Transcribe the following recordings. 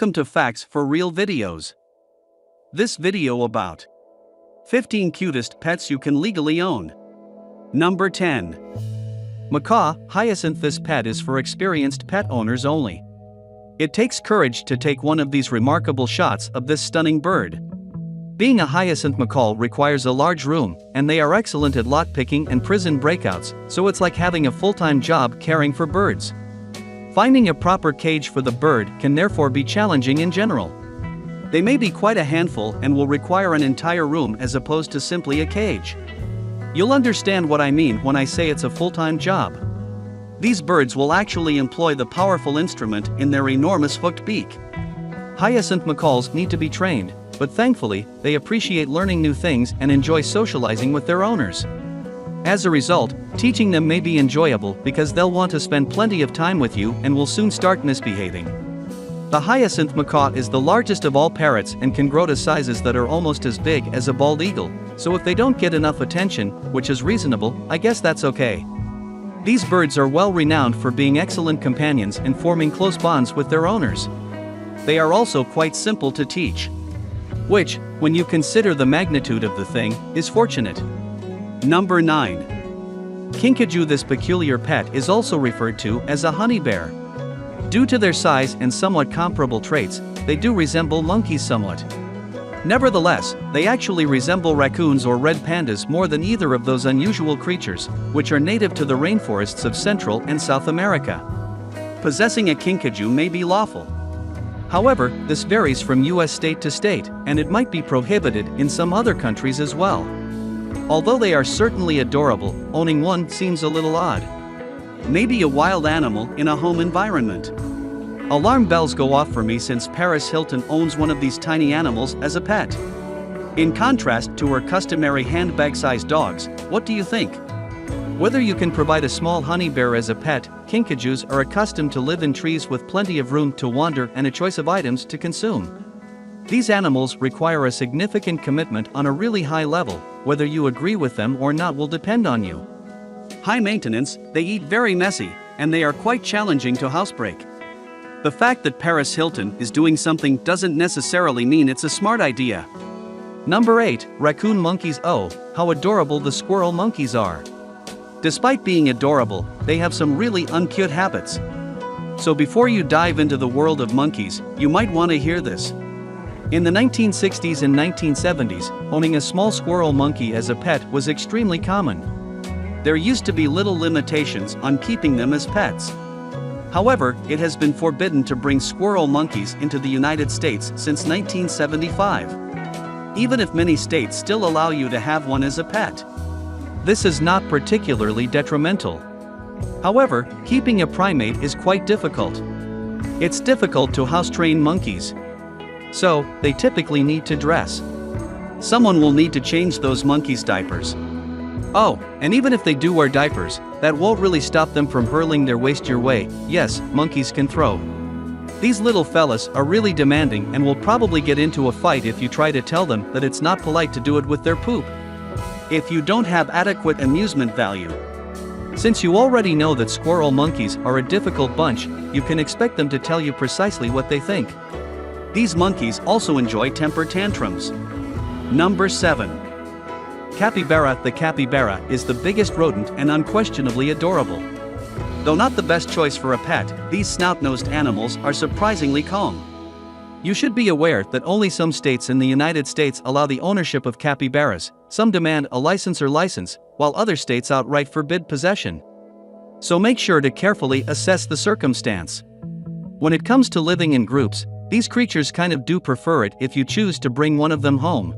Welcome to Facts for Real Videos. This video about 15 cutest pets you can legally own. Number 10. Macaw hyacinth. This pet is for experienced pet owners only. It takes courage to take one of these remarkable shots of this stunning bird. Being a hyacinth macaw requires a large room, and they are excellent at lot picking and prison breakouts, so it's like having a full-time job caring for birds. Finding a proper cage for the bird can therefore be challenging in general. They may be quite a handful and will require an entire room as opposed to simply a cage. You'll understand what I mean when I say it's a full-time job. These birds will actually employ the powerful instrument in their enormous hooked beak. Hyacinth macaws need to be trained, but thankfully, they appreciate learning new things and enjoy socializing with their owners. As a result, teaching them may be enjoyable because they'll want to spend plenty of time with you and will soon start misbehaving. The hyacinth macaw is the largest of all parrots and can grow to sizes that are almost as big as a bald eagle, so if they don't get enough attention, which is reasonable, I guess that's okay. These birds are well renowned for being excellent companions and forming close bonds with their owners. They are also quite simple to teach, which, when you consider the magnitude of the thing, is fortunate. Number 9. Kinkajou. This peculiar pet is also referred to as a honey bear. Due to their size and somewhat comparable traits, they do resemble monkeys somewhat. Nevertheless, they actually resemble raccoons or red pandas more than either of those unusual creatures, which are native to the rainforests of Central and South America. Possessing a kinkajou may be lawful. However, this varies from US state to state, and it might be prohibited in some other countries as well. Although they are certainly adorable, owning one seems a little odd. Maybe a wild animal in a home environment. Alarm bells go off for me since Paris Hilton owns one of these tiny animals as a pet. In contrast to her customary handbag-sized dogs, what do you think? Whether you can provide a small honey bear as a pet, kinkajous are accustomed to live in trees with plenty of room to wander and a choice of items to consume. These animals require a significant commitment on a really high level. Whether you agree with them or not will depend on you. High maintenance, they eat very messy, and they are quite challenging to housebreak. The fact that Paris Hilton is doing something doesn't necessarily mean it's a smart idea. Number 8. Raccoon monkeys. Oh, how adorable the squirrel monkeys are. Despite being adorable, they have some really uncute habits. So before you dive into the world of monkeys, you might want to hear this. In the 1960s and 1970s, owning a small squirrel monkey as a pet was extremely common. There used to be little limitations on keeping them as pets. However, it has been forbidden to bring squirrel monkeys into the United States since 1975. Even if many states still allow you to have one as a pet. This is not particularly detrimental. However, keeping a primate is quite difficult. It's difficult to house-train monkeys. So, they typically need to dress. Someone will need to change those monkeys' diapers. Oh, and even if they do wear diapers, that won't really stop them from hurling their waste your way. Yes, monkeys can throw. These little fellas are really demanding and will probably get into a fight if you try to tell them that it's not polite to do it with their poop. If you don't have adequate amusement value. Since you already know that squirrel monkeys are a difficult bunch, you can expect them to tell you precisely what they think. These monkeys also enjoy temper tantrums. Number 7. Capybara. The capybara is the biggest rodent and unquestionably adorable. Though not the best choice for a pet, these snout-nosed animals are surprisingly calm. You should be aware that only some states in the United States allow the ownership of capybaras. Some demand a license, while other states outright forbid possession. So make sure to carefully assess the circumstance. When it comes to living in groups, these creatures kind of do prefer it if you choose to bring one of them home.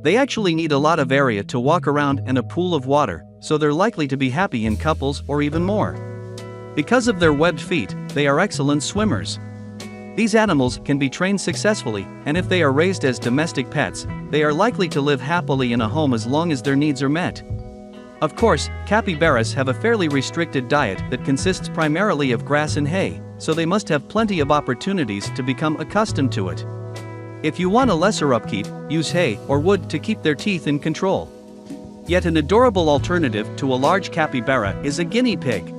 They actually need a lot of area to walk around and a pool of water, so they're likely to be happy in couples or even more. Because of their webbed feet, they are excellent swimmers. These animals can be trained successfully, and if they are raised as domestic pets, they are likely to live happily in a home as long as their needs are met. Of course, capybaras have a fairly restricted diet that consists primarily of grass and hay, so they must have plenty of opportunities to become accustomed to it. If you want a lesser upkeep, use hay or wood to keep their teeth in control. Yet an adorable alternative to a large capybara is a guinea pig.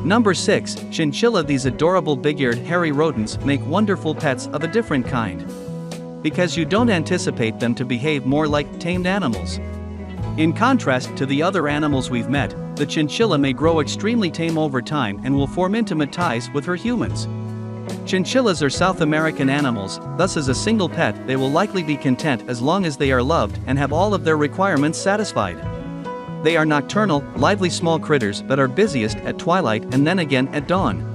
Number 6, Chinchilla. These adorable big-eared hairy rodents make wonderful pets of a different kind. Because you don't anticipate them to behave more like tamed animals. In contrast to the other animals we've met, the chinchilla may grow extremely tame over time and will form intimate ties with her humans. Chinchillas are South American animals, thus as a single pet they will likely be content as long as they are loved and have all of their requirements satisfied. They are nocturnal, lively small critters that are busiest at twilight and then again at dawn.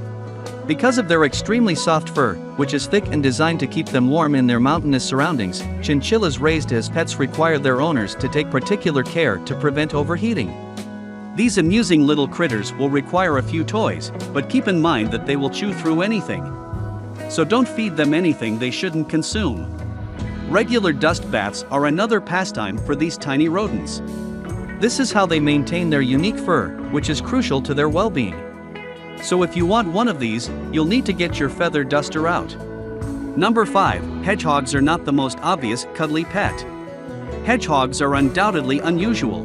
Because of their extremely soft fur, which is thick and designed to keep them warm in their mountainous surroundings, chinchillas raised as pets require their owners to take particular care to prevent overheating. These amusing little critters will require a few toys, but keep in mind that they will chew through anything. So don't feed them anything they shouldn't consume. Regular dust baths are another pastime for these tiny rodents. This is how they maintain their unique fur, which is crucial to their well-being. So if you want one of these, you'll need to get your feather duster out. Number 5, hedgehogs are not the most obvious cuddly pet. Hedgehogs are undoubtedly unusual,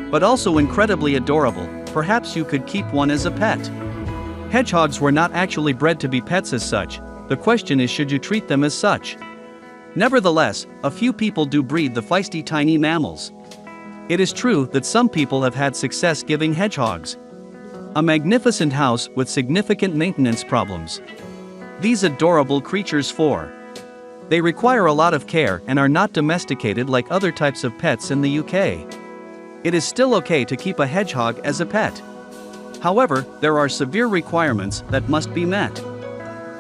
but also incredibly adorable. Perhaps you could keep one as a pet. Hedgehogs were not actually bred to be pets as such. The question is, should you treat them as such? Nevertheless, a few people do breed the feisty tiny mammals. It is true that some people have had success giving hedgehogs a magnificent house with significant maintenance problems. These adorable creatures they require a lot of care and are not domesticated like other types of pets in the UK. It is still okay to keep a hedgehog as a pet. However, there are severe requirements that must be met.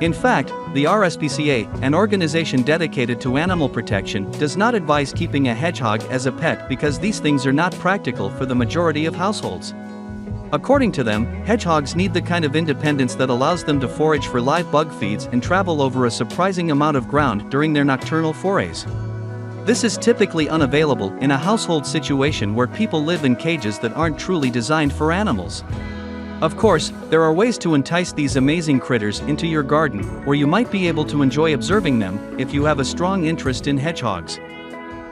In fact, the RSPCA, an organization dedicated to animal protection, does not advise keeping a hedgehog as a pet because these things are not practical for the majority of households. According to them, hedgehogs need the kind of independence that allows them to forage for live bug feeds and travel over a surprising amount of ground during their nocturnal forays. This is typically unavailable in a household situation where people live in cages that aren't truly designed for animals. Of course, there are ways to entice these amazing critters into your garden, where you might be able to enjoy observing them if you have a strong interest in hedgehogs.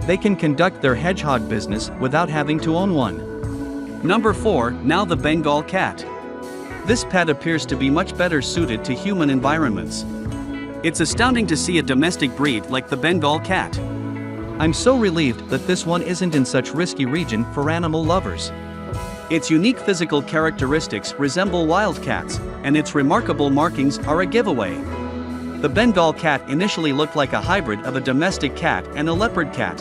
They can conduct their hedgehog business without having to own one. Number 4, now the Bengal cat. This pet appears to be much better suited to human environments. It's astounding to see a domestic breed like the Bengal cat. I'm so relieved that this one isn't in such risky region for animal lovers. Its unique physical characteristics resemble wild cats, and its remarkable markings are a giveaway. The Bengal cat initially looked like a hybrid of a domestic cat and a leopard cat.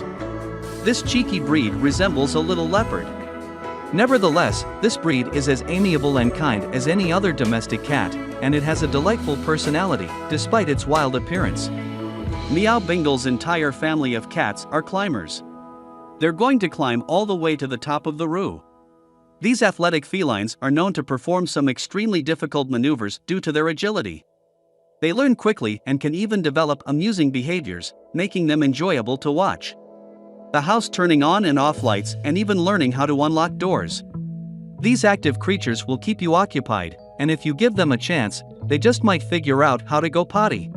This cheeky breed resembles a little leopard. Nevertheless, this breed is as amiable and kind as any other domestic cat, and it has a delightful personality, despite its wild appearance. Meow Bingle's entire family of cats are climbers. They're going to climb all the way to the top of the roof. These athletic felines are known to perform some extremely difficult maneuvers due to their agility. They learn quickly and can even develop amusing behaviors, making them enjoyable to watch. The house turning on and off lights and even learning how to unlock doors. These active creatures will keep you occupied, and if you give them a chance, they just might figure out how to go potty.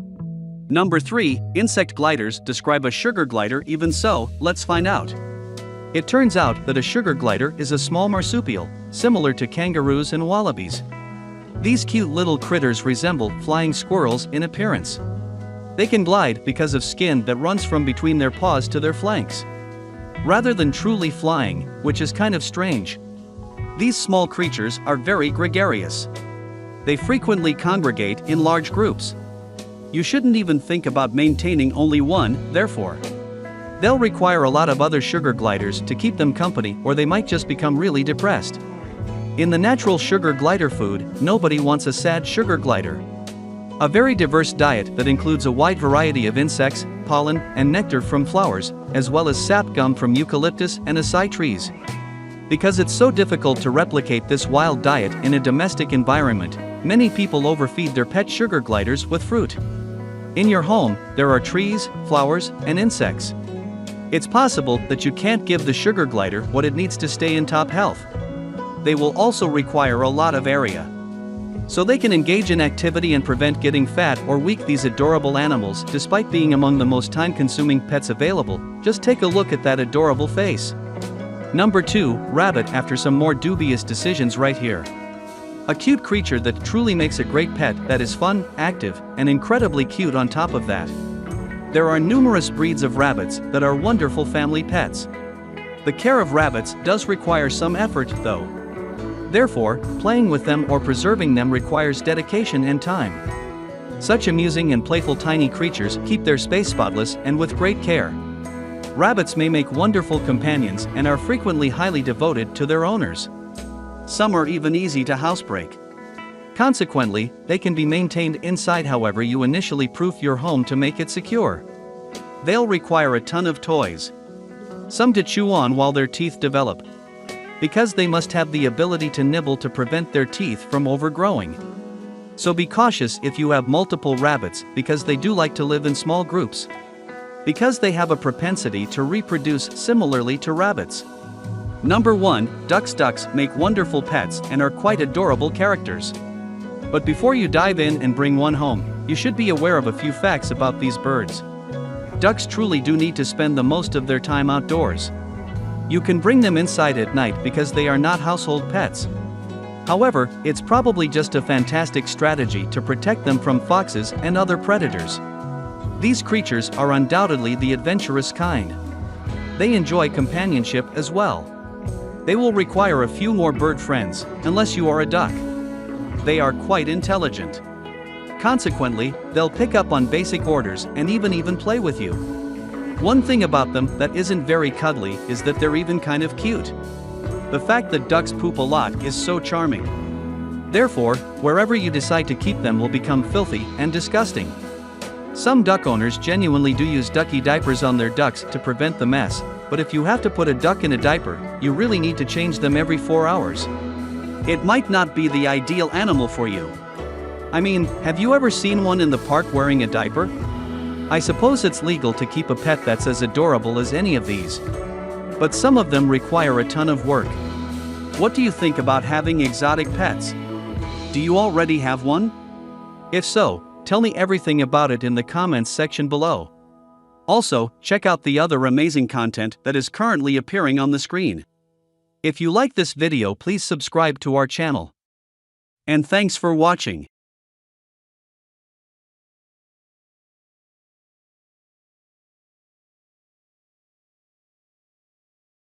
Number 3, insect gliders describe a sugar glider. Even so, let's find out. It turns out that a sugar glider is a small marsupial, similar to kangaroos and wallabies. These cute little critters resemble flying squirrels in appearance. They can glide because of skin that runs from between their paws to their flanks, rather than truly flying, which is kind of strange. These small creatures are very gregarious. They frequently congregate in large groups. You shouldn't even think about maintaining only one, therefore. They'll require a lot of other sugar gliders to keep them company, or they might just become really depressed. In the natural sugar glider food, nobody wants a sad sugar glider. A very diverse diet that includes a wide variety of insects, pollen, and nectar from flowers, as well as sap gum from eucalyptus and acai trees. Because it's so difficult to replicate this wild diet in a domestic environment, many people overfeed their pet sugar gliders with fruit. In your home, there are trees, flowers, and insects. It's possible that you can't give the sugar glider what it needs to stay in top health. They will also require a lot of area. So they can engage in activity and prevent getting fat or weak. These adorable animals, despite being among the most time-consuming pets available, just take a look at that adorable face. Number 2, rabbit. After some more dubious decisions right here. A cute creature that truly makes a great pet that is fun, active, and incredibly cute on top of that. There are numerous breeds of rabbits that are wonderful family pets. The care of rabbits does require some effort, though. Therefore, playing with them or preserving them requires dedication and time. Such amusing and playful tiny creatures keep their space spotless and with great care. Rabbits may make wonderful companions and are frequently highly devoted to their owners. Some are even easy to housebreak. Consequently, they can be maintained inside however you initially proof your home to make it secure. They'll require a ton of toys. Some to chew on while their teeth develop, because they must have the ability to nibble to prevent their teeth from overgrowing. So be cautious if you have multiple rabbits, because they do like to live in small groups. Because they have a propensity to reproduce similarly to rabbits. Number 1, ducks. Ducks make wonderful pets and are quite adorable characters. But before you dive in and bring one home, you should be aware of a few facts about these birds. Ducks truly do need to spend the most of their time outdoors. You can bring them inside at night because they are not household pets. However, it's probably just a fantastic strategy to protect them from foxes and other predators. These creatures are undoubtedly the adventurous kind. They enjoy companionship as well. They will require a few more bird friends, unless you are a duck. They are quite intelligent. Consequently, they'll pick up on basic orders and even play with you. One thing about them that isn't very cuddly is that they're even kind of cute. The fact that ducks poop a lot is so charming. Therefore, wherever you decide to keep them will become filthy and disgusting. Some duck owners genuinely do use ducky diapers on their ducks to prevent the mess, but if you have to put a duck in a diaper, you really need to change them every 4 hours. It might not be the ideal animal for you. I mean, have you ever seen one in the park wearing a diaper? I suppose it's legal to keep a pet that's as adorable as any of these. But some of them require a ton of work. What do you think about having exotic pets? Do you already have one? If so, tell me everything about it in the comments section below. Also, check out the other amazing content that is currently appearing on the screen. If you like this video, please subscribe to our channel. And thanks for watching.